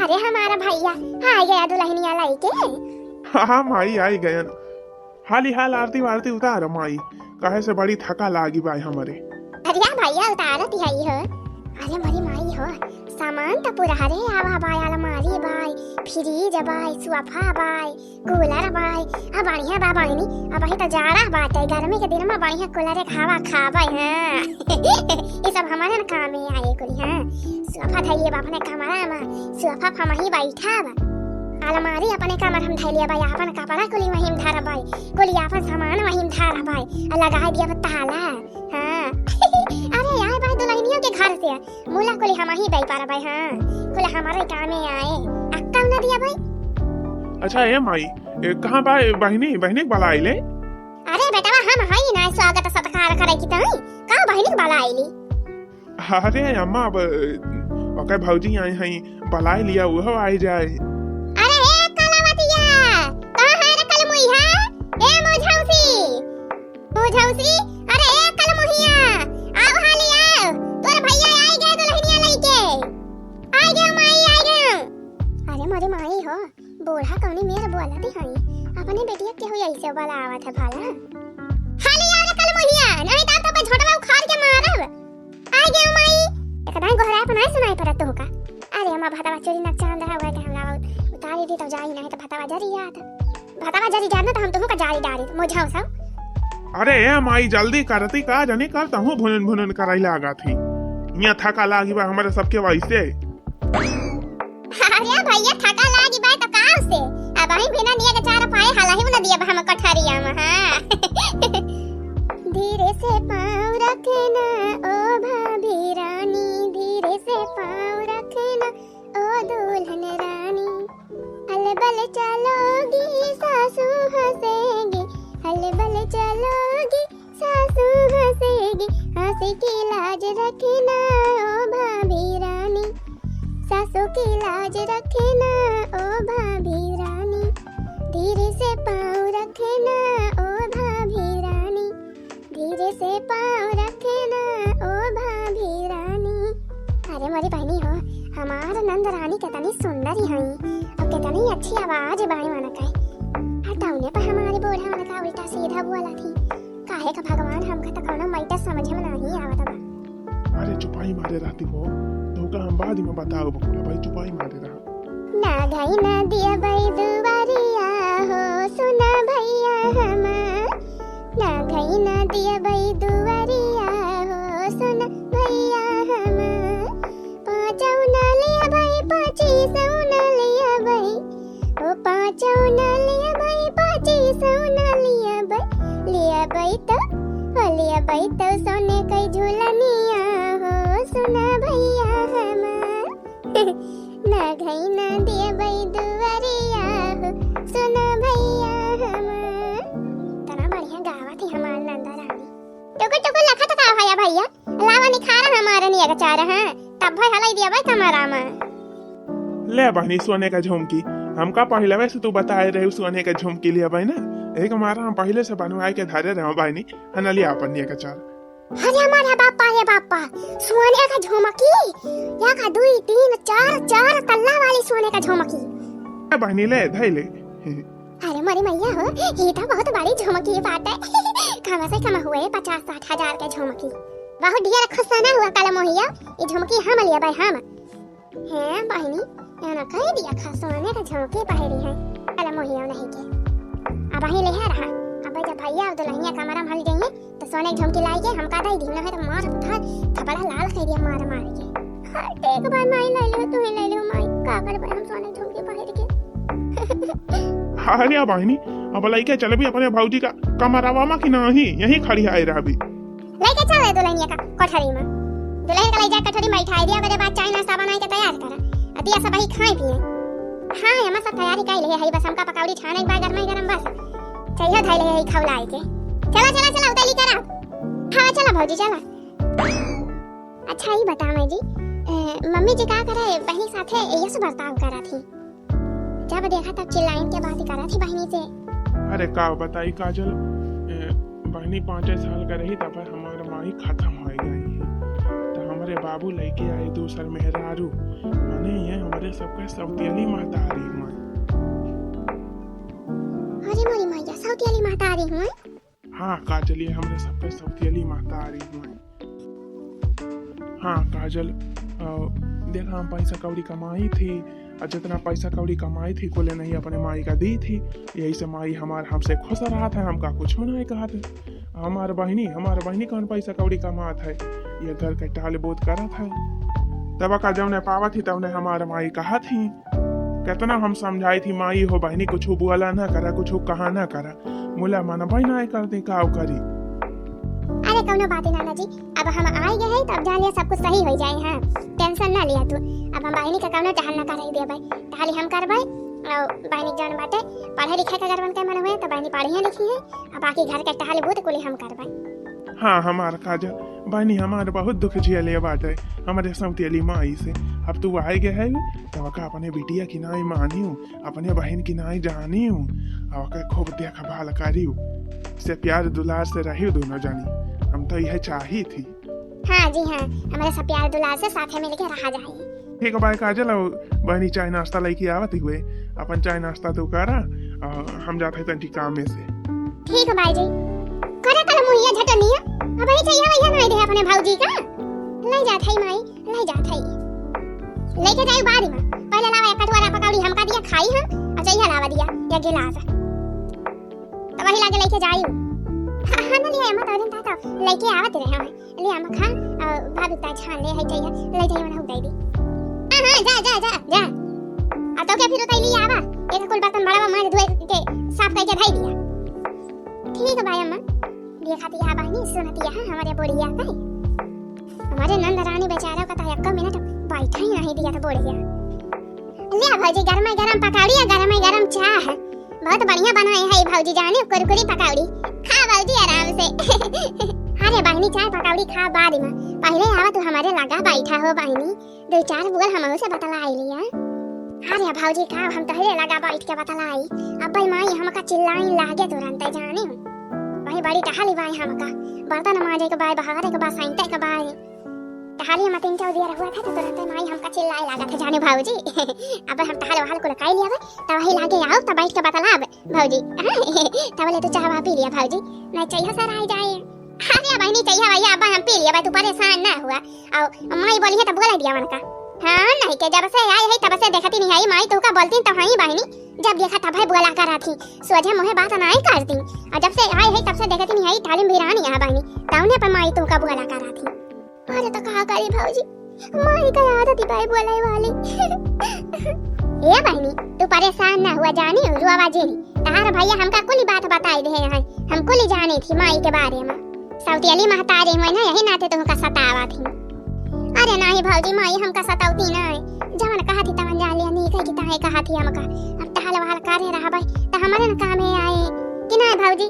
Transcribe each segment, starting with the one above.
अरे हमारा भैया आ गया दुल्हनिया लाइके। हाँ माई आई गयन। हाली हाल आरती वारती उतार माई, कहे से बड़ी थका लागी बाई हमारे। अरे भैया उतारत ही हो। अरे मरी माई हो, सामान तो पूरा हरे आवा बाई, अलमारी by, fridge by, sofa by, cooler by. अब बढ़िया बा बहनी, अब ही तो जाड़ा बाटे, गर्मी के दिन में बढ़िया कूलर खावा खाबे। हां ये सब हमारे ना काम में आए कुली। हां सोफा धइए बा अपने कमरा में, सोफा पर वही बैठा बा। अलमारी अपने कमर हम धइलिए बा, अपन कपड़ा कुली वही में धर बाई, कुली अपन सामान वही में धर बाई, लगा दिया ताला। हां अरे यार भाई दुल्हनियों के घर से मूला कुली हम ही दे पार भाई। हां कुली हमारे काम में आए, अक्का ना दिया भाई। अच्छा ये माई कहां बाई बहनी बहनी बलाई ले? अरे बेटा हम हई ना स्वागत सत्कार करे की तई का बहनी बलाईली। अरे अम्मा अब ओके भौजी आई हई बलाई लिया वो आई जाए। अरे ए कलावतिया कहां है रे कलमुइहा? ए मुझौसी अरे ए कलमुहिया आओ हाली आओ, तोर भैया आई गए दुल्हनिया लेके। आई गए माई आई गए। अरे मोरे माई हो, बूढ़ा कौनी मेरे बोलती हई, अपने बेटिया के हो ऐसे वाला आवत है भाला। हाली आओ रे कलमुहिया, नहीं तो पे छोटवा उखाड़ के मारब। आई गए माई, एकदाई गोहरा पर नहीं सुनाई पड़त होका। अरे हम भातावा चोरी न चांद है के हमरा उतारी दी तो जाई नहीं तो भातावा जरी याद, भातावा जरी जाना तो हम तुहु का जारी डारी मुझाओ सब। अरे ए माई जल्दी करती का जने करता हूँ भुनन भुनन कराई लागा थी, यहाँ थका लागी बा हमारे सबके वैसे। अरे भैया थका लागी बा तो का से अब ही बिना निया के चार पाए हाला ही न दिया बा हम कठरिया में। हां धीरे से पाँव रखना ओ भाभी रानी, धीरे से पाँव रखना ओ दुल्हन रानी। हल बल चलोगी सासू हंसेगी, हल बल चलोगी सासू हंसेगी, हंसी की लाज रखना ओ भाभी रानी, सासू की लाज रखना ओ भाभी रानी। धीरे से पाँव रखना ओ भाभी रानी, धीरे से पाँव रखना ओ भाभी रानी। अरे मेरी बहनी हो, हमार नंद रानी कितनी सुंदर है और कितनी अच्छी आवाज बाई मन का। हटाउने पर हमारे बूढ़ा मन का उल्टा सीधा बोला थी, काहे का भगवान हमका तो कोनो मैटर समझ में नहीं आवत बा। अरे चुपाई मारे रहती हो तो का हम बाद में बताओ बकुला भाई, चुपाई मारे रहा। ना गई ना दिया भाई दुआरिया हो सुना भैया हमार, ना गई ना दिया भाई दुआरिया हो सुना भैया हमार। पाँचौ ना लिया भाई, 2500 ना लिया भाई, ओ 5 ना लिया भाई, 2500 ना लिया भाई तो लिया भाई तो सोने कई झूलनिया हो सुना भैया हमार। ना गई ना दिया भाई दुआरिया हो सुना भैया हमार। तना बढ़िया गावा थी हमार नंदा रानी। टुकुर टुकुर लखत का भैया भैया लावा निखारा हमारे निया का चार। हां तब भाई हलाई दिया भाई कमरा में। ले बहनी सोने का झुमकी, हमका पहले वैसे तू बताए रहे सोने का झुमकी लिया भाई ना, एक हमारा हम पहले से बनवाए के धारे रहे बहनी हनलिया अपन निया का चार। अरे हमारे बापा रे बापा, सोने का झुमकी या का 2 3 4 तल्ला वाली सोने का झुमकी। बहनी ले धई ले। अरे मरी मैया हो, ये तो बहुत बड़ी झुमकी बात है। कम से कम हुए 50-60 हजार के झुमकी। बहुत ढेर खुशाना हुआ कल मोहिया, ये झुमकी हम लिया भाई हम। हैं बहनी याना कह दिया खा सोने का झुमकी पहरी है कल मोहिया नहीं के। अब ही ले रहा, अब जब भैया और दुल्हनिया कमरा में हल जाएंगे तो सोने की झुमकी लाई के हमका दई दी, न है तो मार उठा थपड़ा लाल कर दिया मार मार के। हां देख भाई माई ले लो, तू ही ले लो माई, का कर भाई हम सोने की झुमकी पहर के। अरे बहनी अब लइके चल भी अपने भौजी का कमरावा में कि नहीं यही खड़ी आए रहा भी। लेके चल दुल्हनिया का कोठरी में, दुल्हन का ले जा कोठरी में बैठा दिया, ओकरे बाद चाय नाश्ता बनाई के तैयार करा, अतिया सब ही खाए पिए। हां हम सब तैयारी कर ले है, बस हमका पकौड़ी छाने के बाद गरम बस चाहिए धै ले है खवलाए के। चला उतारी करा। हां चला भौजी चला। अच्छा ही बता मैं जी, मम्मी जी का करे बहनी साथे ये सब बर्ताव करा थी, जब देखा तब चिल्लाइन के बात करा थी बहनी से। अरे का बताई काजल, बहनी 5 साल का रही तब हमारे माई खत्म हो गई, तो हमारे हमारे बाबू लेके आए दूसर मेहरारू, माने ये हमारे सबके सौतेली महतारी हुए। अरे मोरी मैया सौतेली महतारी हुए? हाँ काजल, ये हमारे सबके सौतेली महतारी हुए। हाँ काजल, देखा हम पैसा कौड़ी कमाई थी और जितना पैसा कौड़ी कमाई थी कोले नहीं अपने माई का दी थी, यही से माई हमसे खुश रहा था, हमका कुछ नहीं कहा था। हमारे बहनी कौन पैसा कौड़ी कमात है, ये घर के टाल बोध करा था। तब का जब ने पावा थी तब ने हमारे माई कहा थी, कितना हम समझाई थी माई हो बहनी कुछ बोला ना करा, कुछ कहा ना करा, मुला माना भाई ना करती काव करी। अरे कौनो बात नाना जी, अब हम आए गए हैं तो अब जान लिया सब कुछ सही हो जाए। हाँ टेंशन ना लिया तू, अब हम बहनी का कौनो टहल ना कर दे भाई, टहली हम कर भाई। और बहनी जान बाटे पढ़े लिखे का गरबन के मन हुए तो बहनी पढ़ी लिखी है, अब बाकी घर के टहल बूत कुली हम कर भाई। हाँ हमार काजल बहनी हमारे बहुत दुख झेले बाटे हमारे सौतेली माई से। अब तू आए गए है तो अपने बिटिया की नाई मानी, अपने बहन की नाई जानी, और खूब देखा भाल करी से प्यार दुलार से रही दोनों जानी, हम तो यह चाही थी। हाँ जी हाँ, हमारे सब प्यार दुलार से साथ में मिलके रहा जाए। ठीक है भाई काजल, बहनी चाय नाश्ता लेके आवत हुए, अपन चाय नाश्ता तो करा, हम जाते तंटी काम में से। ठीक है भाई जी, करे कल मुहिया झटनिया, अब ही चाहिए भैया नहीं दे अपने भौजी का, ले जात है माई, ले जात है, लेके जाई बारी में, पहले लावा एक कटोरा पकौड़ी हमका दिया खाई हम, और चाहिए लावा दिया या गिलास, तो वही लाके लेके जाई। हाँ ना लिया मत और ता तो लेके आवत रहे हम, ले हम खा भाभी ता छान ले है चाहिए, ले जाई मना उताई दी। हां जा जा जा जा, आ तो क्या फिर उताई ली आवा, एक कुल बर्तन बड़ा मार धोए के साफ करके धाई दिया। ठीक है भाई अम्मा, ये खाती है बहनी सुनती है हमारे बुढ़िया का, हमारे नंद रानी बेचारा का तो एक मिनट बैठा ही नहीं दिया था बुढ़िया। ले भाजी गरम गरम पकौड़ी है, गरम गरम चाह है, बहुत बढ़िया बनाए है भौजी जाने, कुरकुरी पकौड़ी खा भौजी आराम से। अरे बहनी चाय पकौड़ी खा बाद में, पहले आवा तू हमारे लगा बैठा हो बहनी, दो चार बोल हम से बतलाई लिया। अरे भौजी खा, हम तो लगा बैठ के बतलाई, अब भाई माई हमका चिल्लाई लागे तुरंत जाने, भाई बड़ी टहली बाई हमका, बर्तन माजे के बाई, बहारे के बाई, साइंते के बाई, टहली हम तीन चौदिया हुआ था तो तुरंत माई हमका चिल्लाई लगा था जाने भौजी। अब हम टहल वहल को लकाई लिया तब वही लागे आओ तब बैठ के बतला भौजी, तब ले तू चाहवा पी लिया भौजी, नहीं चाहिए सर आई जाए। अरे बहनी चाहिए भैया, अब हम पी लिया भाई, तू परेशान ना हुआ, और माई बोली है तब बोला दिया मन का। हाँ नहीं के जब से आई है तब से देखती नहीं आई माई, तू का बोलती तो हां बहनी, जब देखा तब है बोला करा थी, सोझे मुहे बात नहीं करती, और जब से आई है तब से देखती नहीं आई, तालीम भी रानी है बहनी, तौने पर माई तू का बोला करा थी। अरे तो कहा करी भौजी, माई का आदत ही भाई बोले वाली। ए बहनी तू परेशान ना हुआ जानी, रुआ जेनी, तार भैया हमका कुल बात बताई दे है, हम कुल जानी थी माई के बारे में, सौतेली महतारी हुए ना यही नाते तुमका सतावा थी। अरे नहीं भौजी माई हमका सतावती नहीं, जवन कहा थी तवन जान लिया, नहीं कही कि ताहे कहा थी हमका, अब टहल वहल करे रहा भाई तो हमारे न काम में आए कि नहीं भौजी।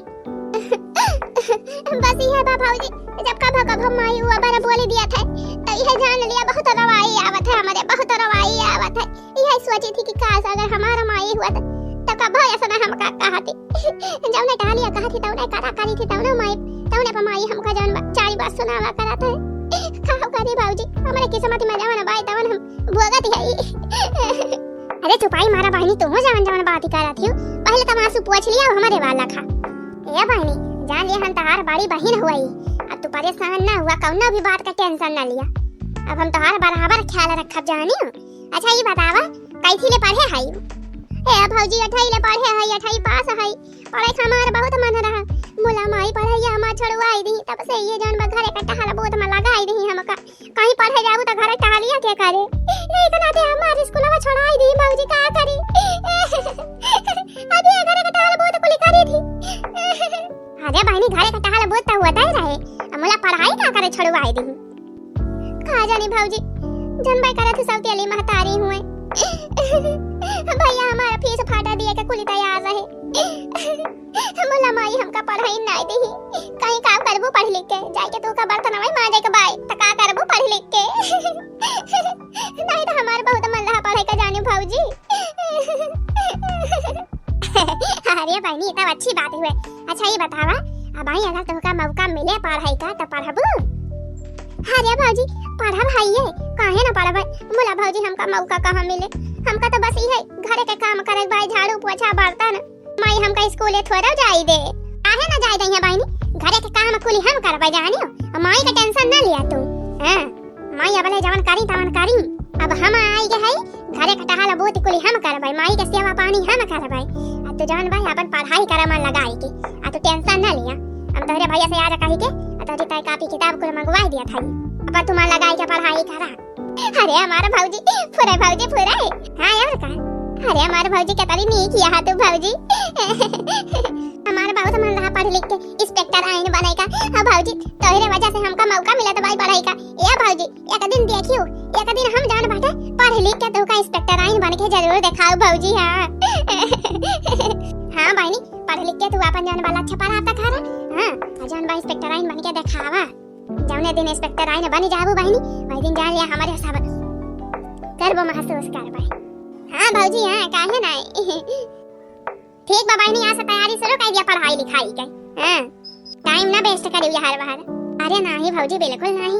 बस ये बा भौजी, जब कब माई हुआ बारा बोली दिया था तो यह जान लिया बहुत रवाई आवत है, हमारे बहुत रवाई आवत है, यह सोची थी कि काश अगर हमारा माई हुआ तो कब ऐसा ना हमका कहा थी, जब ने टहलिया कहा थी तब ने करा करी थी, तब ने माई हमका जान चारी बात सुनावा करा था। खाओ करी भौजी, हमारे किस्मत में जवन बाई तवन हम भोगत है। अरे चुपाई मारा बहनी, तुम जवन बात करा थी, पहले तो आंसू पूछ लिया हमारे वाला खा। ए बहनी जान लिया हम तहार बड़ी बहन हुई, अब तू परेशान ना हुआ, कौनो भी बात का टेंशन ना लिया, अब हम तहार बराबर ख्याल रखब जानी। अच्छा ये बतावा कैथी ले पढ़े हई? ए भौजी 28 ले पढ़े हई, 28 पास हई, पढ़े हमार बहुत मन रहा, मोला माई पढ़ैया हम छड़वाई दी, तब से ये जान घरे का टहल बोत में लगाई दी हमका, कहीं पढ़े जाबू तो घरे टहलिया के करे, एक नाते हमार स्कूल में छोड़ाई दी भौजी, का करी। अभी घरे का टहल बोत कुली करी थी। अरे बहनी घरे का टहल बोत तो होता ही रहे, मोला पढ़ाई का करे छड़वाई दी, का जानी भौजी जनबाई करत सौतेली महतारी हुए। भैया हमारा फीस फाटा दिए के कुली तैयार रहे, मोला माई हमका पढ़ाई नहीं दी, कहीं काम करबो पढ़ लिख के, जाके तू का बर्तन वही माजे के बाई त का करबो पढ़ लिख के। नहीं तो हमार बहुत मन रहा पढ़ाई का जाने भौजी। अरे बहनी तब अच्छी बात हुए। अच्छा ये बतावा अब भाई अगर तुमका मौका मिले पढ़ाई का तो पढ़बू? अरे भौजी पढ़ा भाई है काहे ना पढ़ा भाई। बोला भौजी हमका मौका कहाँ मिले, हमका तो बस ये घरे के काम करे भाई, झाड़ू पोछा बर्तन। माई हमका स्कूले थोड़ा जाई दे, काहे ना जाई दे भाई, घरे के काम कुली हम करबा जानियो। माई का टेंशन ना लिया तू। हां माई अबले जवन करी तवन करी, अब हम आई के है घरे के टहाला बोती कुली हम करबा, माई के सेवा पानी हम करबा। आ तू जवन भाई अपन पढ़ाई करे मन लगाई के, आ तू टेंशन ना लिया। हम तोरे भैया से आज कही के तोरी ताई कापी किताब कुल मंगवा दिया था, अब तू मन लगाई के पढ़ाई करा। अरे हमारा भौजी पूरा भौजी पूरा है। हां यार का अरे हमारे भौजी के तरी नहीं किया तू भौजी। हमारा बहुत मन रहा पढ़ लिख के इंस्पेक्टर आइन बनेगा। हां भौजी तोहरे वजह से हमका मौका मिला तो भाई पढ़ाई का। ए भौजी एक दिन देखियो, एक दिन हम जान बाटे पढ़ लिख के तू का इंस्पेक्टर आइन बन के जरूर दिखाओ भौजी। हां हां बहनी पढ़ लिख के तू अपन जान वाला अच्छा पढ़ाता खारा। हां जान भाई इंस्पेक्टर आइन बन के दिखावा। जौने दिन इंस्पेक्टर आइन बन जाबू बहनी वही दिन जान लिया हमारे हिसाब करबो महसूस कर भाई। हां भौजी हां काहे नहीं। ठीक बा बहनी आज से तैयारी शुरू कर दिया पढ़ाई लिखाई के। हां टाइम ना वेस्ट करियो हर बार। अरे नहीं भौजी बिल्कुल नहीं।